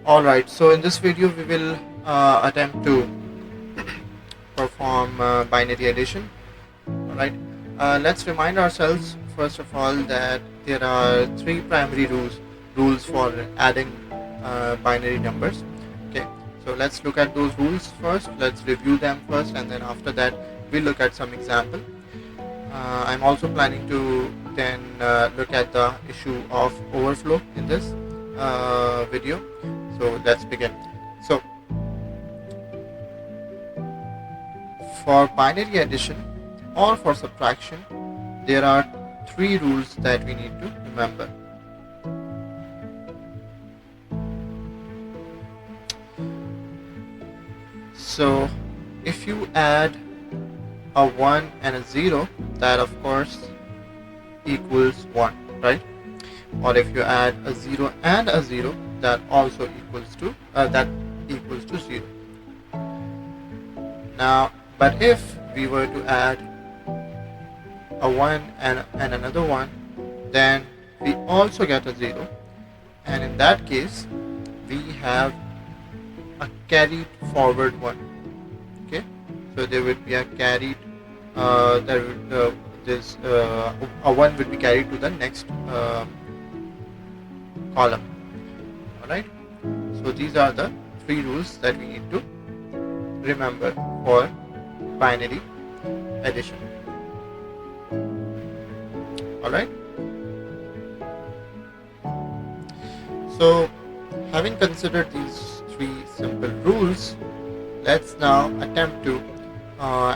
Alright, so in this video we will attempt to perform binary addition. Alright, let's remind ourselves first of all that there are three primary rules for adding binary numbers. Okay, so let's look at those rules first. Let's review them first, and then after that we'll look at some example. I'm also planning to then look at the issue of overflow in this video. So let's begin. So for binary addition or for subtraction, there are three rules that we need to remember. So if you add a 1 and a 0, that of course equals 1, right? Or if you add a 0 and a 0, that also equals to 0. Now, but if we were to add a 1 and another 1, then we also get a 0, and in that case we have a carried forward 1. Okay, so there would be a carried a 1 would be carried to the next column. Alright, so these are the three rules that we need to remember for binary addition. Alright, so having considered these three simple rules, let's now attempt to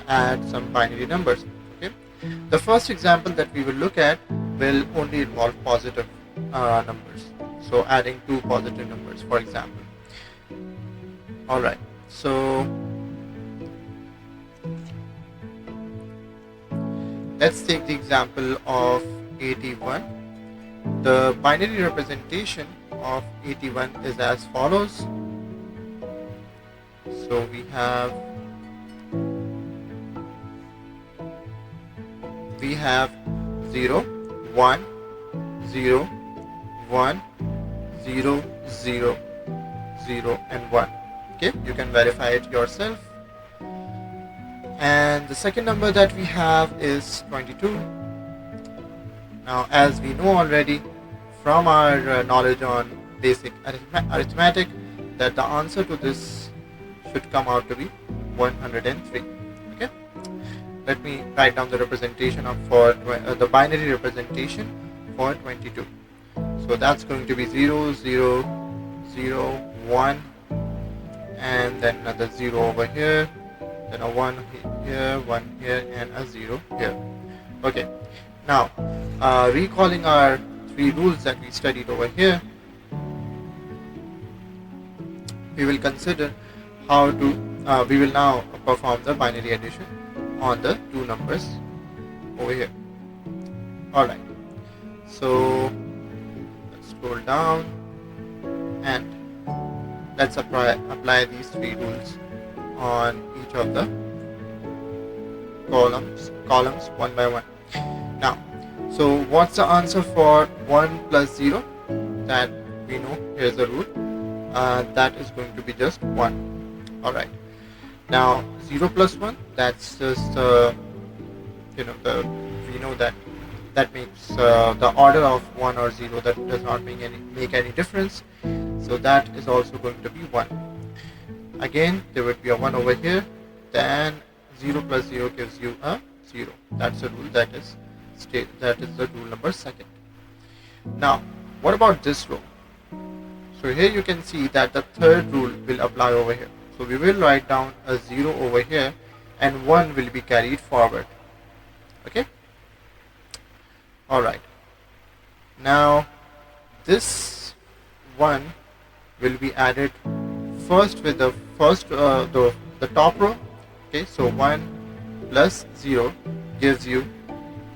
add some binary numbers. Okay, the first example that we will look at will only involve positive numbers, so adding two positive numbers, for example. Alright, so let's take the example of 81. The binary representation of 81 is as follows. So we have 0, 1, 0, 1, 0, 0, 0 and 1. Okay, you can verify it yourself. And the second number that we have is 22. Now, as we know already from our knowledge on basic arithmetic, that the answer to this should come out to be 103. Okay, let me write down the representation for the binary representation for 22. So that's going to be 0, 0, 0, 1, and then another 0 over here, then a 1 here, 1 here, and a 0 here. Okay, now recalling our three rules that we studied over here, we will consider how to we will now perform the binary addition on the two numbers over here. Alright, so let's scroll down and let's apply these three rules on each of the columns one by one. Now, so what's the answer for 1 plus 0? That we know, here's the rule, that is going to be just 1. Alright, now 0 plus 1, that's just we know that makes the order of 1 or 0, that does not make any difference, so that is also going to be 1. Again, there would be a 1 over here, then 0 plus 0 gives you a 0. That's the rule that is the rule number second. Now, what about this row? So here you can see that the third rule will apply over here. So we will write down a 0 over here and 1 will be carried forward. Okay? Alright. Now, this 1 will be added first with the top row. Okay, so 1 plus 0 gives you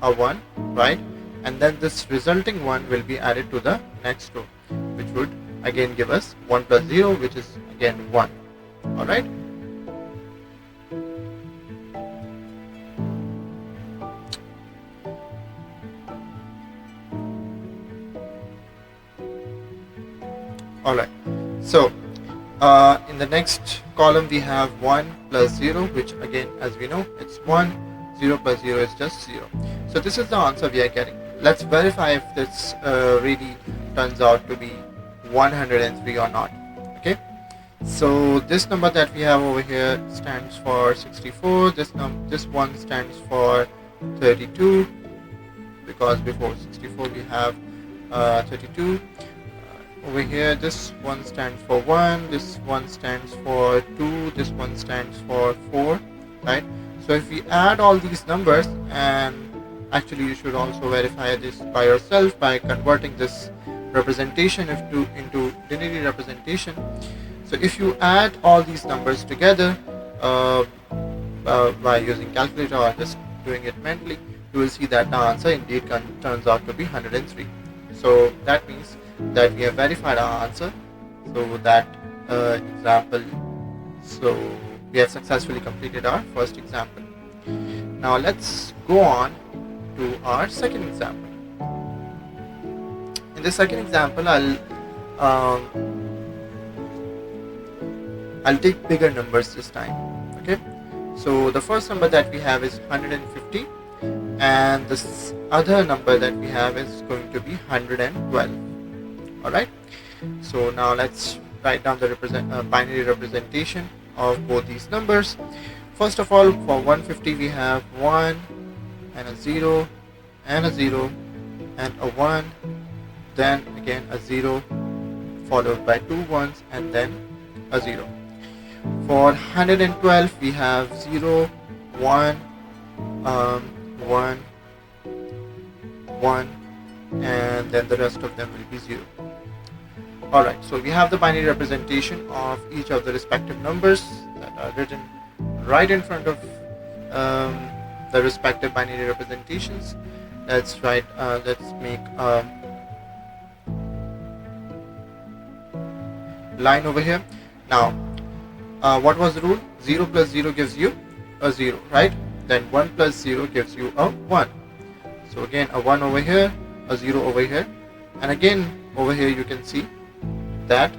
a 1, right? And then this resulting 1 will be added to the next row, which would again give us 1 plus 0, which is again 1. Alright? Alright, so In the next column we have 1 plus 0, which again, as we know, it's 1. 0 plus 0 is just 0. So this is the answer we are getting. Let's verify if this really turns out to be 103 or not. Okay, so this number that we have over here stands for 64. This one stands for 32, because before 64 we have 32. Over here, this one stands for 1, this one stands for 2, this one stands for 4, right? So if we add all these numbers, and actually you should also verify this by yourself by converting this representation into linear representation. So if you add all these numbers together by using calculator or just doing it mentally, you will see that the answer indeed turns out to be 103. So that means that we have verified our answer. So that so we have successfully completed our first example. Now let's go on to our second example. In the second example, I'll take bigger numbers this time. Okay, so the first number that we have is 150, and this other number that we have is going to be 112. Alright, so now let's write down the binary representation of both these numbers. First of all, for 150 we have 1 and a 0 and a 0 and a 1, then again a 0 followed by 2 ones and then a 0. For 112 we have 0, 1, 1, 1, and then the rest of them will be 0. Alright, so we have the binary representation of each of the respective numbers that are written right in front of the respective binary representations. Let's make a line over here. Now, what was the rule? 0 plus 0 gives you a 0, right? Then 1 plus 0 gives you a 1. So again, a 1 over here, a 0 over here, and again over here you can see that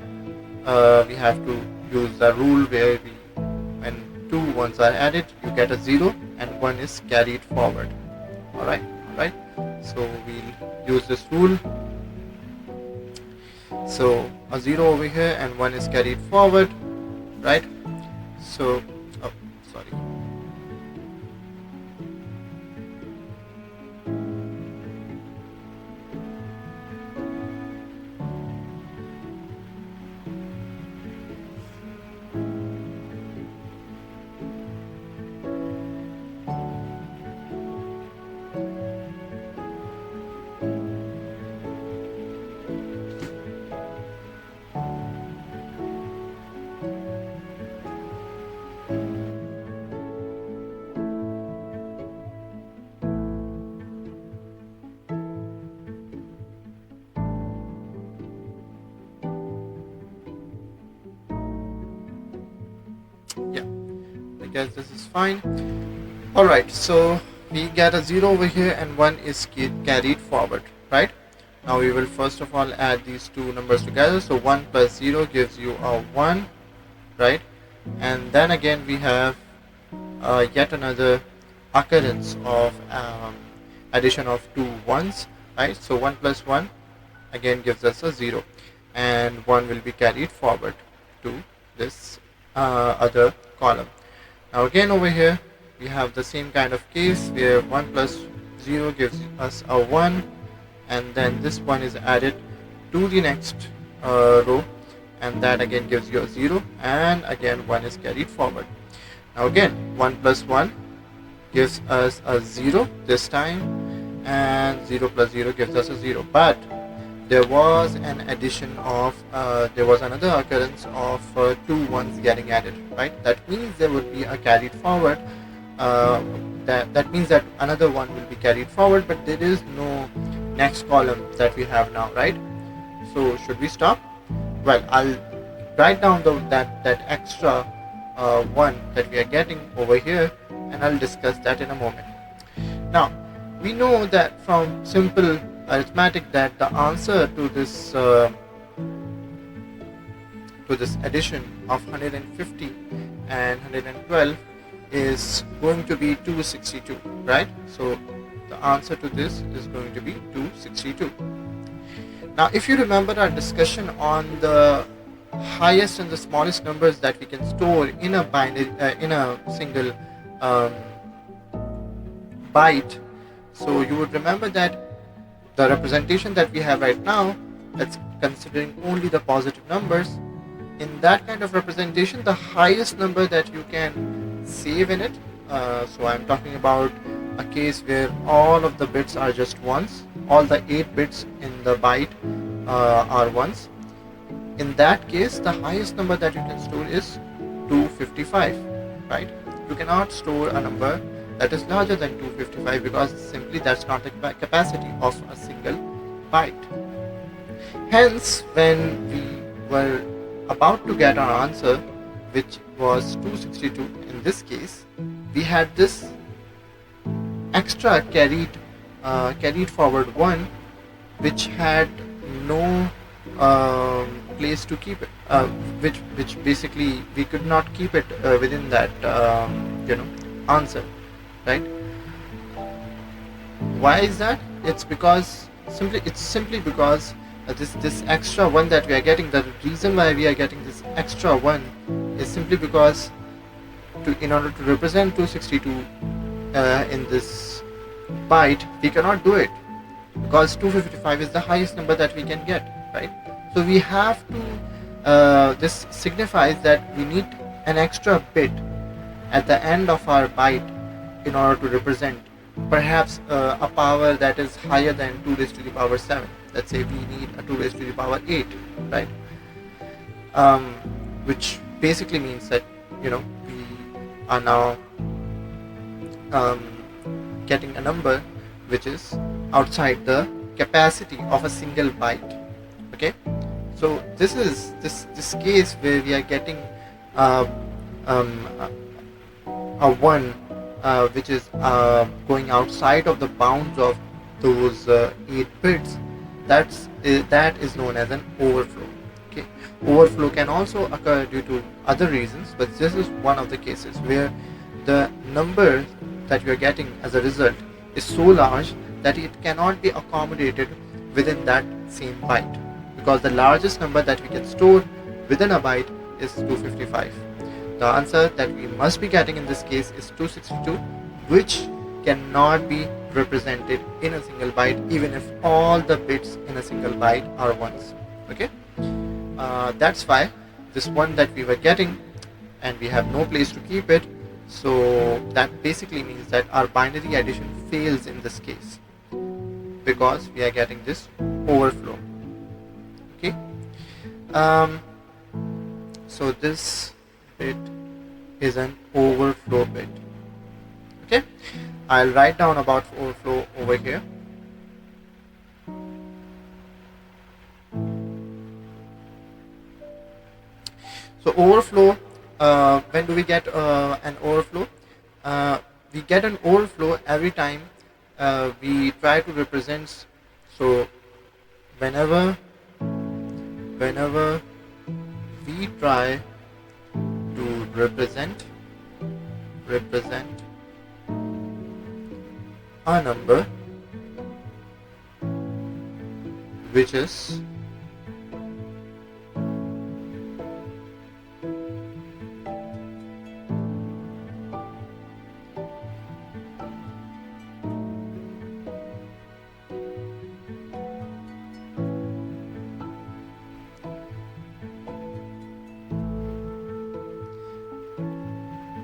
we have to use the rule where when 2 ones are added, you get a 0 and 1 is carried forward. Alright, so we'll use this rule. So a 0 over here and 1 is carried forward, right? So, oh, sorry. Yeah, I guess this is fine. Alright, so we get a 0 over here and 1 is carried forward, right? Now we will first of all add these two numbers together. So 1 plus 0 gives you a 1, right? And then again we have yet another occurrence of addition of two ones, right? So 1 plus 1 again gives us a 0, and 1 will be carried forward to this other column. Now again over here we have the same kind of case where 1 plus 0 gives us a 1, and then this one is added to the next row, and that again gives you a 0, and again 1 is carried forward. Now again 1 plus 1 gives us a 0 this time, and 0 plus 0 gives us a 0, but there was an addition of there was another occurrence of two ones getting added, right? That means there would be a carried forward. That means that another one will be carried forward, but there is no next column that we have now, right? So should we stop? Well, I'll write down that extra one that we are getting over here, and I'll discuss that in a moment. Now we know that from simple arithmetic that the answer to to this addition of 150 and 112 is going to be 262, right? So the answer to this is going to be 262. Now if you remember our discussion on the highest and the smallest numbers that we can store in a binary in a single byte, so you would remember that the representation that we have right now, that's considering only the positive numbers. In that kind of representation, the highest number that you can save in it, so I'm talking about a case where all of the bits are just ones, all the 8 bits in the byte are ones. In that case, the highest number that you can store is 255, right? You cannot store a number that is larger than 255 because simply that's not the capacity of a single byte. Hence, when we were about to get our answer, which was 262 in this case, we had this extra carried forward 1, which had no place to keep it, which basically we could not keep it within that answer, right? Why is that? It's simply because this extra 1 that we are getting, the reason why we are getting this extra 1 is simply because in order to represent 262 in this byte, we cannot do it because 255 is the highest number that we can get, right? So we have to, this signifies that we need an extra bit at the end of our byte in order to represent perhaps a power that is higher than 2 raised to the power 7. Let's say we need a 2 raised to the power 8, right? Which basically means that we are now getting a number which is outside the capacity of a single byte. Okay, so this is this case where we are getting a 1 which is going outside of the bounds of those 8 bits. That is known as an overflow. Okay, overflow can also occur due to other reasons, but this is one of the cases where the number that we are getting as a result is so large that it cannot be accommodated within that same byte, because the largest number that we can store within a byte is 255. The answer that we must be getting in this case is 262, which cannot be represented in a single byte even if all the bits in a single byte are ones. Okay, that's why this one that we were getting, and we have no place to keep it, so that basically means that our binary addition fails in this case because we are getting this overflow. Okay, so this bit is an overflow bit. Okay, I'll write down about overflow over here. So overflow, when do we get an overflow? We get an overflow every time we try to represent. So whenever we try to represent a number which is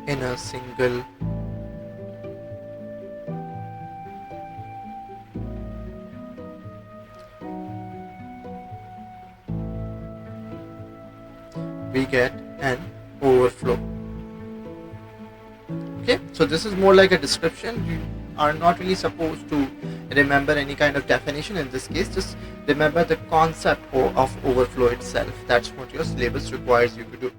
in a single we get an overflow. Okay, so this is more like a description. You are not really supposed to remember any kind of definition in this case. Just remember the concept of overflow itself. That's what your syllabus requires you to do.